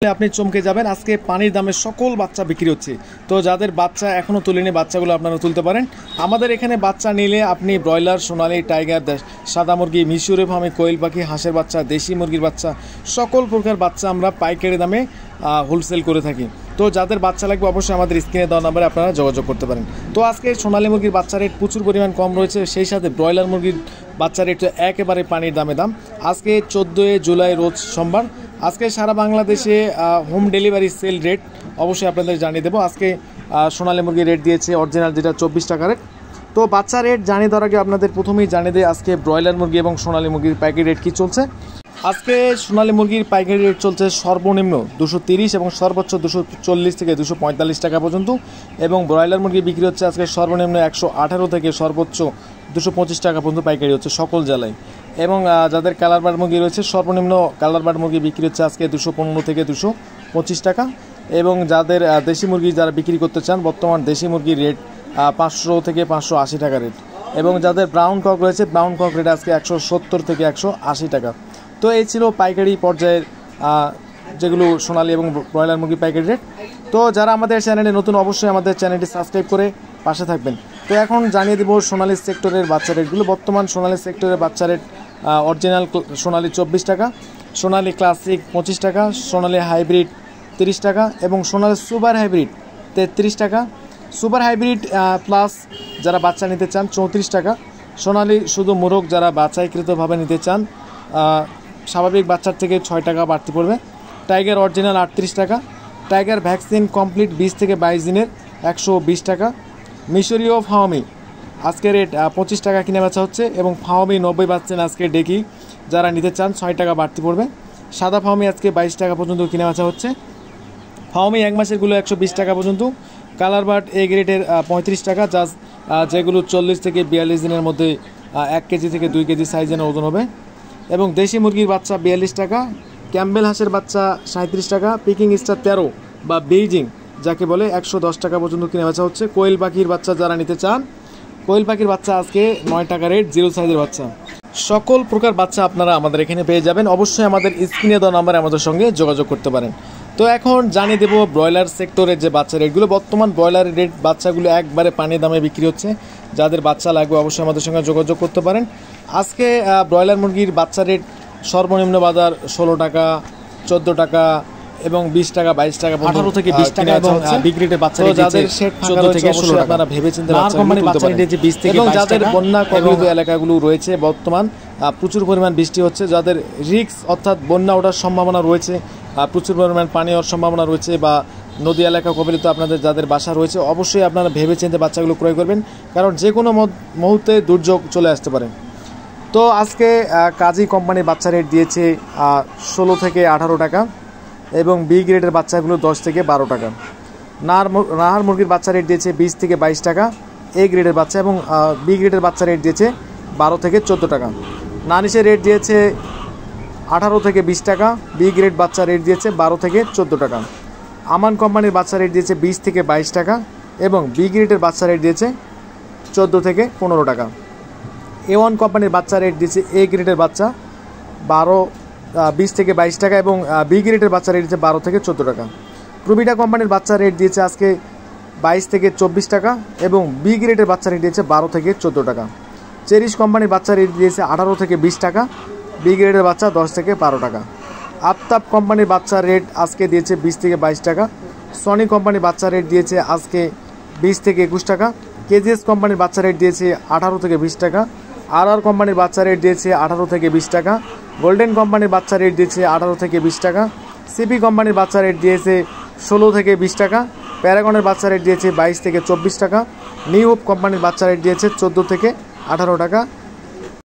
আপনি চমকে যাবেন। আজকে পানির দামে সকল বাচ্চা বিক্রি হচ্ছে। তো যাদের বাচ্চা এখনও তুলেনি বাচ্চাগুলো আপনারা তুলতে পারেন। আমাদের এখানে বাচ্চা নিলে আপনি ব্রয়লার, সোনালী, টাইগার, সাদা মুরগি, মিশরি ফার্মে কোয়েল পাখি, হাঁসের বাচ্চা, দেশি মুরগির বাচ্চা, সকল প্রকার বাচ্চা আমরা পাইকারি দামে হোলসেল করে থাকি। তো যাদের বাচ্চা লাগবে অবশ্যই আমাদের স্ক্রিনে দেওয়া নাম্বারে আপনারা যোগাযোগ করতে পারেন। তো আজকে সোনালী মুরগির বাচ্চা রেট প্রচুর পরিমাণ কম রয়েছে, সেই সাথে ব্রয়লার মুরগির বাচ্চা রেট একেবারে পানির দাম। আজকে 14 জুলাই রোজ সোমবার। আজকে সারা বাংলাদেশে হোম ডেলিভারি সেল রেট অবশ্যই আপনাদের জানিয়ে দেবো। আজকে সোনালী মুরগির রেট দিয়েছে অরিজিনাল যেটা 24 টাকা রেট। তো বাচ্চা রেট জানিয়ে দেওয়ার আগে আপনাদের প্রথমেই জানিয়ে দেয় আজকে ব্রয়লার মুরগি এবং সোনালী মুরগির পাইকারি রেট কী চলছে। আজকে সোনালী মুরগির পাইকারি রেট চলছে সর্বনিম্ন 230 এবং সর্বোচ্চ 240 থেকে 245 টাকা পর্যন্ত, এবং ব্রয়লার মুরগি বিক্রি হচ্ছে আজকে সর্বনিম্ন 118 থেকে সর্বোচ্চ 225 টাকা পর্যন্ত পাইকারি হচ্ছে সকল জেলায়। এবং যাদের কালার বার্ড মুরগি রয়েছে সর্বনিম্ন কালার বার্ড মুরগি বিক্রি হচ্ছে আজকে 215 থেকে 225 টাকা, এবং যাদের দেশি মুরগি যারা বিক্রি করতে চান বর্তমান দেশি মুরগির রেট 500 থেকে 580 টাকা রেট, এবং যাদের ব্রাউন কক রয়েছে ব্রাউন কক রেট আজকে 170 থেকে 180 টাকা। তো এই ছিল পাইকারি পর্যায়ের যেগুলো সোনালী এবং ব্রয়লার মুরগি পাইকারি রেট। তো যারা আমাদের চ্যানেলে নতুন অবশ্যই আমাদের চ্যানেলটি সাবস্ক্রাইব করে পাশে থাকবেন। তো এখন জানিয়ে দেবো সোনালী সেক্টরের বাচ্চা রেটগুলো। বর্তমান সোনালী সেক্টরের বাচ্চা রেট অরিজিনাল সোনালী 24 টাকা, সোনালী ক্লাসিক 25 টাকা, সোনালী হাইব্রিড 30 টাকা, এবং সোনালী সুপার হাইব্রিড 33 টাকা, সুপার হাইব্রিড প্লাস যারা বাচ্চা নিতে চান 34 টাকা, সোনালী শুধু মোরগ যারা বাছাইকৃতভাবে নিতে চান স্বাভাবিক বাচ্চার থেকে 6 টাকা বাড়তি পড়বে, টাইগার অরিজিনাল 38 টাকা, টাইগার ভ্যাকসিন কমপ্লিট 20 থেকে 22 দিনের 120 টাকা, মিশরীয় ফাওমি আজকে রেট 25 টাকা কিনে বেচা হচ্ছে, এবং ফাওমি 90% আজকে ডেকি যারা নিতে চান 6 টাকা বাড়তি পড়বে, সাদা ফাওমি আজকে 22 টাকা পর্যন্ত কিনে বেচা হচ্ছে, ফাওমি এক মাসেরগুলো 120 টাকা পর্যন্ত, কালার বার্ড এ গ্রেডের 35 টাকা, যেগুলো 40 থেকে 42 দিনের মধ্যে 1 কেজি থেকে 2 কেজি সাইজের ওজন হবে, এবং দেশি মুরগির বাচ্চা 42 টাকা, ক্যাম্বেল হাঁসের বাচ্চা 37 টাকা, পিকিং স্টার 13 বা বেইজিং যাকে বলে 110 টাকা পর্যন্ত কিনে বেচা হচ্ছে। কোয়েল পাখির বাচ্চা যারা নিতে চান কোয়েল পাখির বাচ্চা আজকে 9 টাকা রেট, 0 সাইজের বাচ্চা। সকল প্রকার বাচ্চা আপনারা আমাদের এখানে পেয়ে যাবেন। অবশ্যই আমাদের স্ক্রিনে দেওয়া নাম্বারে আমাদের সঙ্গে যোগাযোগ করতে পারেন। তো এখন জানিয়ে দেবো ব্রয়লার সেক্টরের যে বাচ্চা রেটগুলো। বর্তমান ব্রয়লারের রেট বাচ্চাগুলো একবারে পানির দামে বিক্রি হচ্ছে। যাদের বাচ্চা লাগবে অবশ্যই আমাদের সঙ্গে যোগাযোগ করতে পারেন। আজকে ব্রয়লার মুরগির বাচ্চা রেট সর্বনিম্ন বাজার 16 টাকা, 14 টাকা, এবং 20 টাকা, 22 টাকা, 18 থেকে 20 টাকা, এবং বিক্রিতে বাচ্চা রেট যাদের 14 থেকে 16 টাকা। আপনারা ভেবেচিন্তে বাচ্চা রেট 20 থেকে 22 টাকা। এবং যাদের বন্যা কবলিত এলাকাগুলো রয়েছে বর্তমান প্রচুর পরিমাণ বৃষ্টি হচ্ছে, যাদের রিস্ক অর্থাৎ বন্যা ওঠার সম্ভাবনা রয়েছে, প্রচুর পরিমাণ পানি হওয়ার সম্ভাবনা রয়েছে, বা নদী এলাকা কবলিত আপনাদের যাদের বাসা রয়েছে অবশ্যই আপনারা ভেবেচিন্তে বাচ্চাগুলো ক্রয় করবেন, কারণ যে কোনো মুহূর্তে দুর্যোগ চলে আসতে পারে। তো আজকে কাজী কোম্পানির বাচ্চা রেট দিয়েছে 16 থেকে 18 টাকা, এবং বি গ্রেডের বাচ্চাগুলো 10 থেকে 12 টাকা। নাহার মুরগির বাচ্চা রেট দিয়েছে 20 থেকে 22 টাকা এ গ্রেডের বাচ্চা, এবং বি গ্রেডের বাচ্চা রেট দিয়েছে 12 থেকে 14 টাকা। নানিশের রেট দিয়েছে 18 থেকে 20 টাকা, বি গ্রেড বাচ্চা রেট দিয়েছে 12 থেকে 14 টাকা। আমান কোম্পানির বাচ্চা রেট দিয়েছে 20 থেকে 22 টাকা, এবং বি গ্রেডের বাচ্চা রেট দিয়েছে 14 থেকে 15 টাকা। A1 কোম্পানির বাচ্চা রেট দিয়েছে এ গ্রেডের বাচ্চা 20 থেকে 22 টাকা, এবং বি গ্রেডের বাচ্চা রেট দিয়েছে 12 থেকে 14 টাকা। প্রুবিটা কোম্পানির বাচ্চা রেট দিয়েছে আজকে 22 থেকে 24 টাকা, এবং বি গ্রেডের বাচ্চা রেট দিয়েছে 12 থেকে 14 টাকা। চেরিশ কোম্পানির বাচ্চা রেট দিয়েছে 18 থেকে 20 টাকা, বি গ্রেডের বাচ্চা 10 থেকে 12 টাকা। আফতাব কোম্পানির বাচ্চা রেট আজকে দিয়েছে 20 থেকে 22 টাকা। সনি কোম্পানির বাচ্চা রেট দিয়েছে আজকে 20 থেকে 21 টাকা। কেজিএস কোম্পানির বাচ্চা রেট দিয়েছে 18 থেকে 20 টাকা। আর কোম্পানির বাচ্চা রেট দিয়েছে 18 থেকে 20 টাকা। গোল্ডেন কোম্পানির বাচ্চা রেট দিয়েছে 18 থেকে 20 টাকা। সিপি কোম্পানির বাচ্চা রেট দিয়েছে 16 থেকে 20 টাকা। প্যারাগনের বাচ্চা রেট দিয়েছে 22 থেকে 24 টাকা। নিউ হোপ কোম্পানির বাচ্চা রেট দিয়েছে 14 থেকে 18 টাকা।